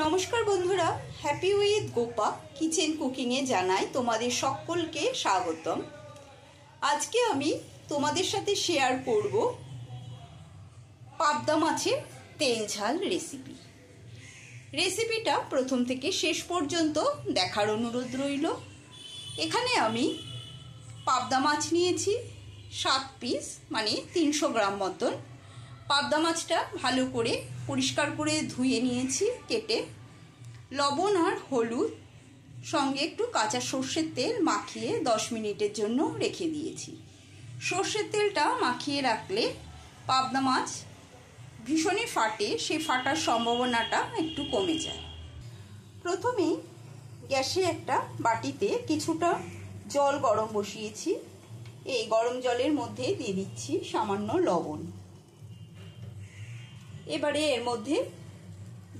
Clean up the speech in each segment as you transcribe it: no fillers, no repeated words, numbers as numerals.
নমস্কার বন্ধুরা, happy with Gopa kitchen কুকিংয়ে জানাই তোমাদের সকলকে স্বাগতম। আজকে আমি তোমাদের সাথে শেয়ার করব পাবদা মাছের তেল ঝাল রেসিপি। রেসিপিটা প্রথম থেকে শেষ পর্যন্ত দেখার অনুরোধ রইল। এখানে আমি পাবদা মাছ নিয়েছি 7 পিস, মানে 300 গ্রাম মতন। পাবদা মাছটা ভালো করে পরিষ্কার করে ধুয়ে নিয়েছি কেটে। লবণ আর হলুদ সঙ্গে একটু কাঁচা সর্ষের তেল মাখিয়ে 10 মিনিটের জন্য রেখে দিয়েছি। সর্ষের তেলটা মাখিয়ে রাখলে পাবদা মাছ ভীষণই ফাটে, সেই ফাটার সম্ভাবনাটা একটু কমে যায়। প্রথমেই গ্যাসে একটা বাটিতে কিছুটা জল গরম বসিয়েছি। এই গরম জলের মধ্যে দিয়ে দিচ্ছি সামান্য লবণ। এবারে এর মধ্যে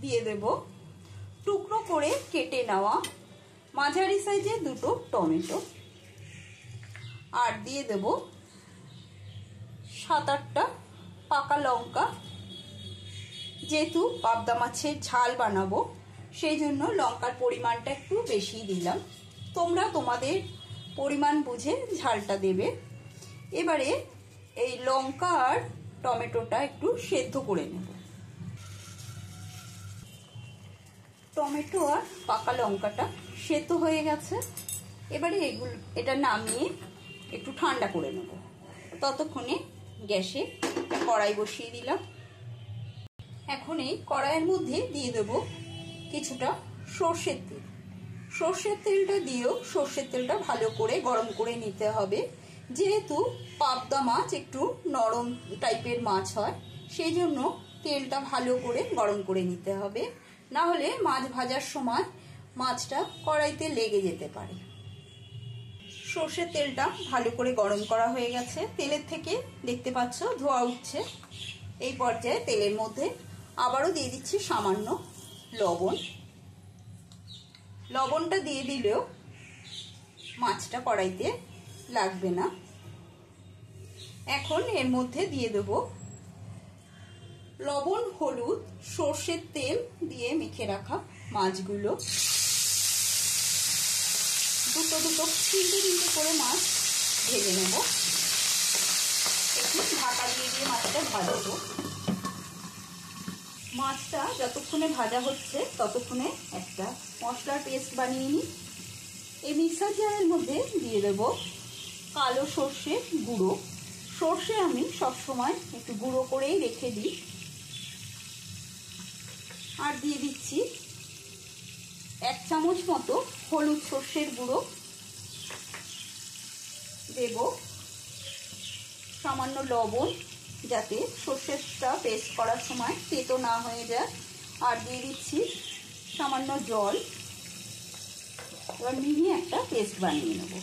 দিয়ে দেব টুকরো করে কেটে নেওয়া মাঝারি সাইজের 2টো টমেটো, আর দিয়ে দেব 7-8টা পাকা লঙ্কা। যেহেতু পাবদা মাছের ঝাল বানাবো সেই জন্য লঙ্কার পরিমাণটা একটু বেশি দিলাম, তোমরা তোমাদের পরিমাণ বুঝে ঝালটা দেবে। এবারে এই লঙ্কা আর টমেটোটা একটু সেদ্ধ করে নেব। টমেটো আর পাকা লঙ্কাটা সেদ্ধ হয়ে গেছে। এবারে এটা নামিয়ে একটু ঠান্ডা করে নেব। ততক্ষণে গ্যাসে কড়াই বসিয়ে দিলাম। এখন এই কড়াইয়ের মধ্যে দিয়ে দেব কিছুটা সর্ষের তেল। সর্ষের তেলটা দিয়েও সর্ষের তেলটা ভালো করে গরম করে নিতে হবে। যেহেতু পাবদা মাছ একটু নরম টাইপের মাছ হয়, সেই জন্য তেলটা ভালো করে গরম করে নিতে হবে, না হলে মাছ ভাজার সময় মাছটা কড়াইতে লেগে যেতে পারে। সর্ষের তেলটা ভালো করে গরম করা হয়ে গেছে। তেলের থেকে দেখতে পাচ্ছ ধোঁয়া উঠছে। এই পর্যায়ে তেলের মধ্যে আবারও দিয়ে দিচ্ছি সামান্য লবণ। লবণটা দিয়ে দিলেও মাছটা কড়াইতে লাগবে না। এখন এর মধ্যে দিয়ে দেব লবণ, হলুদ, সর্ষের তেল দিয়ে মেখে রাখা মাছগুলো। দুটো তিনটে করে মাছ ভেজে নেব। একটু ঢাকা দিয়ে মাছটা ভাজবো। মাছটা যতক্ষণে ভাজা হচ্ছে ততক্ষণে একটা মশলার পেস্ট বানিয়ে নিই। এই মিক্সার জারের মধ্যে দিয়ে দেব কালো সর্ষে গুঁড়ো। সর্ষে আমি সবসময় একটু গুঁড়ো করেই রেখে দিই। আর দিয়ে দিচ্ছি 1 চামচ মতো হলুদ সর্ষের গুঁড়ো। দেব সামান্য লবণ, যাতে সর্ষেটা পেস্ট করার সময় তেতো না হয়ে যায়। আর দিয়ে দিচ্ছি সামান্য জল। এবার মিহি একটা পেস্ট বানিয়ে নেব।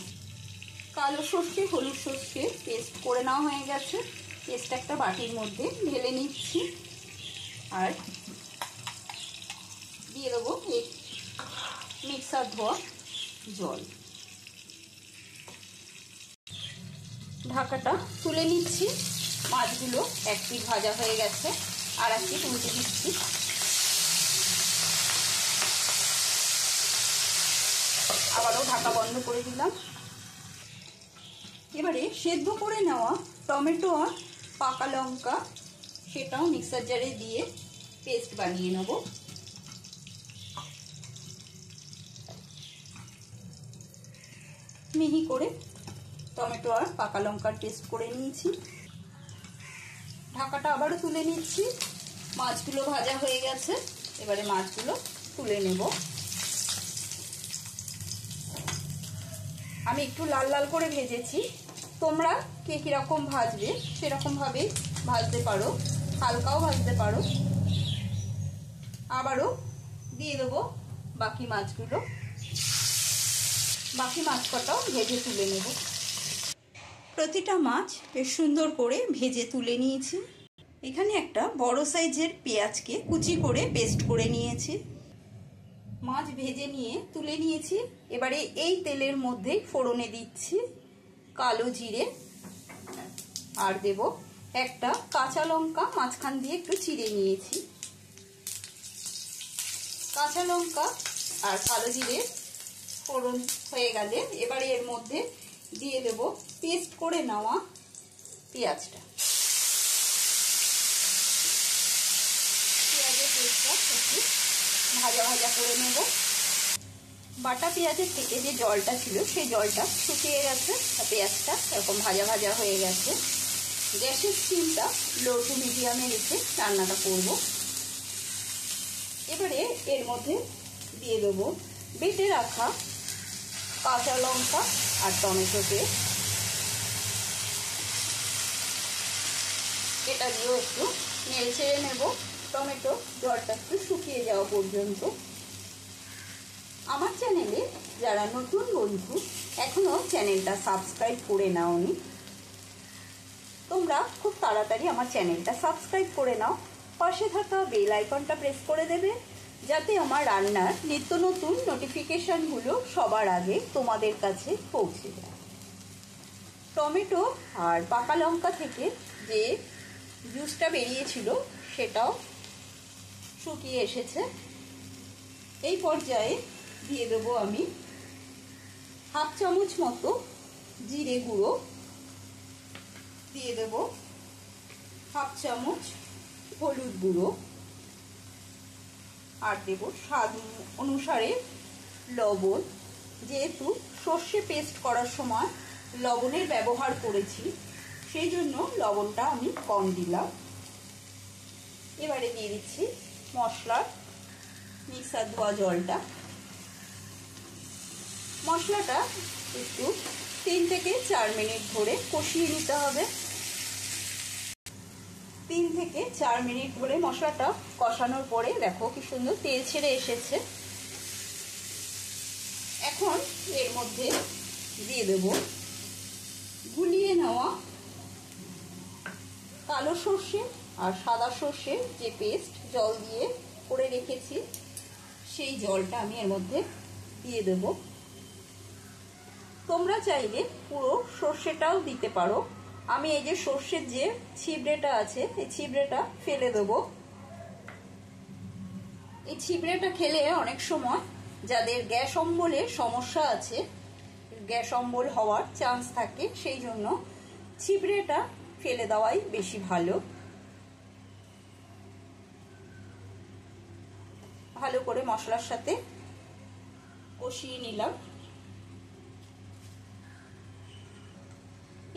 কালো সর্ষে হলুদ সর্ষে পেস্ট করে নেওয়া হয়ে গেছে। পেস্ট একটা বাটির মধ্যে ঢেলে নিচ্ছি। আর দিয়ে দেবো এই মিক্সার ধোয়া জল। ঢাকাটা তুলে নিচ্ছি। মাছগুলো এক পিঠ ভাজা হয়ে গেছে, আর এক পিঠ উল্টে দিচ্ছি। আবারও ঢাকা বন্ধ করে দিলাম। এবারে সেদ্ধ করে নেওয়া টমেটো আর পাকা লঙ্কা সেটাও মিক্সার জারে দিয়ে পেস্ট বানিয়ে নেব। মিহি করে টমেটো আর পাকা লঙ্কার পেস্ট করে নিয়েছি। ঢাকাটা আবারও তুলে নিচ্ছি। মাছগুলো ভাজা হয়ে গেছে। এবারে মাছগুলো তুলে নেব। আমি একটু লাল লাল করে ভেজেছি। তোমরা কে কিরকম ভাজবে সেরকম ভাবে ভাজতে পারো, হালকাও ভাজতে পারো। আবারও দিয়ে দেবো বাকি মাছগুলো। বাকি মাছ কটাও ভেজে তুলে নেব। প্রতিটা মাছ বেশ সুন্দর করে ভেজে তুলে নিয়েছি। এখানে একটা বড় সাইজের পেঁয়াজকে কুচি করে পেস্ট করে নিয়েছি। মাছ ভেজে নিয়ে তুলে নিয়েছি। এবারে এই তেলের মধ্যে ফোড়নে দিচ্ছি কালো জিরে, আর দেব একটা কাঁচা লঙ্কা মাঝখান দিয়ে একটু চিড়ে নিয়েছি। কাঁচা লঙ্কা আর কালো জিরে ফোড়ন হয়ে গেলে এবারে এর মধ্যে দিয়ে দেব পেস্ট করে নেওয়া পেঁয়াজটা। পেঁয়াজের পেস্টটা একটু ভাজা ভাজা করে নেব। বাটা পেঁয়াজের থেকে যে জলটা ছিল সেই জলটা শুকিয়ে গেছে, পেঁয়াজটা এরকম ভাজা ভাজা হয়ে গেছে। গ্যাসের স্টিমটা লো টু মিডিয়ামে রেখে রান্নাটা করব। এবারে এর মধ্যে দিয়ে দেবো বেটে রাখা কাঁচা লঙ্কা আর টমেটো পেস্ট। এটা দিয়েও একটু নেড়ে ছেড়ে নেব টমেটো জলটা একটু শুকিয়ে যাওয়া পর্যন্ত। আমার চ্যানেলে যারা নতুন বন্ধু এখনও চ্যানেলটা সাবস্ক্রাইব করে নাওনি, তোমরা খুব তাড়াতাড়ি আমার চ্যানেলটা সাবস্ক্রাইব করে নাও। পাশে থাকা বেল আইকনটা প্রেস করে দেবে যাতে আমার রান্নার নিত্য নতুন নোটিফিকেশানগুলো সবার আগে তোমাদের কাছে পৌঁছে যায়। টমেটো আর পাকা লঙ্কা থেকে যে জুসটা বেরিয়েছিল সেটাও শুকিয়ে এসেছে। এই পর্যায়ে দিয়ে দেবো আমি হাফ চামচ মতো জিরে গুঁড়ো, দিয়ে দেব হাফ চামচ হলুদ গুঁড়ো, আর দেব স্বাদ অনুসারে লবণ। যেহেতু সর্ষে পেস্ট করার সময় লবণের ব্যবহার করেছি সেই জন্য লবণটা আমি কম দিলাম। এবারে দিয়ে দিচ্ছি মশলার মিক্সার ধোয়া জলটা। মশলাটা একটু 3 থেকে 4 মিনিট ধরে কষিয়ে নিতে হবে। 3 থেকে 4 মিনিট ধরে মশলাটা কষানোর পরে দেখো কি সুন্দর তেল ছেড়ে এসেছে। এখন এর মধ্যে দিয়ে দেব গুলিয়ে নেওয়া কালো সর্ষে আর সাদা সর্ষে যে পেস্ট জল দিয়ে করে রেখেছি সেই জলটা আমি এর মধ্যে দিয়ে দেব। তোমরা চাইলে পুরো সর্ষেটাও দিতে পারো। আমি এই যে সর্ষের যে ছিবড়েটা আছে এই ছিবড়েটা ফেলে দেব। এই ছিবড়েটা খেলে অনেক সময় যাদের গ্যাস অম্বলের সমস্যা আছে, গ্যাস অম্বল হওয়ার চান্স থাকে, সেই জন্য ছিবড়েটা ফেলে দেওয়াই বেশি ভালো। ভালো করে মশলার সাথে কষিয়ে নিলাম।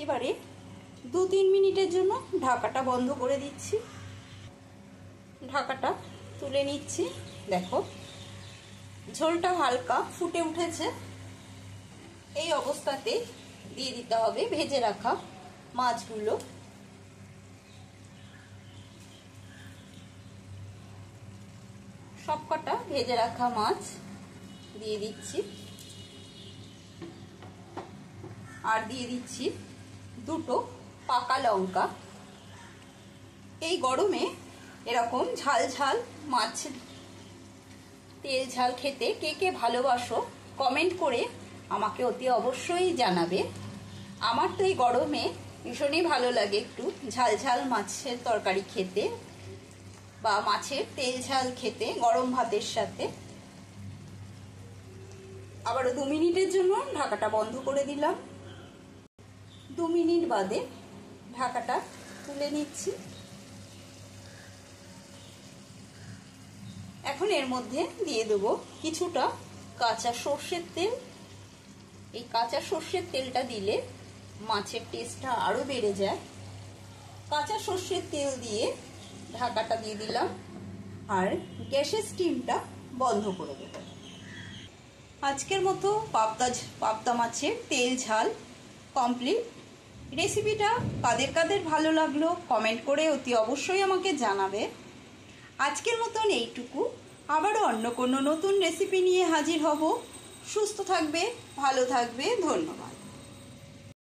এবারে 2-3 মিনিটের জন্য ঢাকাটা বন্ধ করে দিচ্ছি। ঢাকাটা তুলে নিচ্ছি। দেখো ঝোলটা হালকা ফুটে উঠেছে। এই অবস্থাতে দিয়ে দিতে হবে ভেজে রাখা মাছগুলো। সবকটা ভেজে রাখা মাছ দিয়ে দিচ্ছি, আর দিয়ে দিচ্ছি 2টো পাকা লঙ্কা। এই গরমে এরকম ঝাল ঝাল মাছ তেল ঝাল খেতে কে কে ভালোবাসো কমেন্ট করে আমাকে অতি অবশ্যই জানাবে। আমার তো এই গরমে ভীষণই ভালো লাগে একটু ঝাল ঝাল মাছের তরকারি খেতে বা মাছের তেল ঝাল খেতে গরম ভাতের সাথে। আবারও 2 মিনিটের জন্য ঢাকাটা বন্ধ করে দিলাম। 2 মিনিট বাদে ঢাকাটা তুলে নিচ্ছি। এখন এর মধ্যে দিয়ে দেবো কিছুটা কাঁচা সর্ষের তেল। এই কাঁচা সর্ষের তেলটা দিলে মাছের টেস্টটা আরও বেড়ে যায়। কাঁচা সর্ষের তেল দিয়ে ঢাকাটা দিয়ে দিলাম আর গ্যাসের স্টিমটা বন্ধ করে দেব। আজকের মতো পাবদা মাছের তেল ঝাল কমপ্লিট। রেসিপিটা কাদের কাদের ভালো লাগলো কমেন্ট করে অতি অবশ্যই আমাকে জানাবে। আজকের মতন এইটুকু। আবারও অন্য কোনো নতুন রেসিপি নিয়ে হাজির হব। সুস্থ থাকবে, ভালো থাকবে। ধন্যবাদ।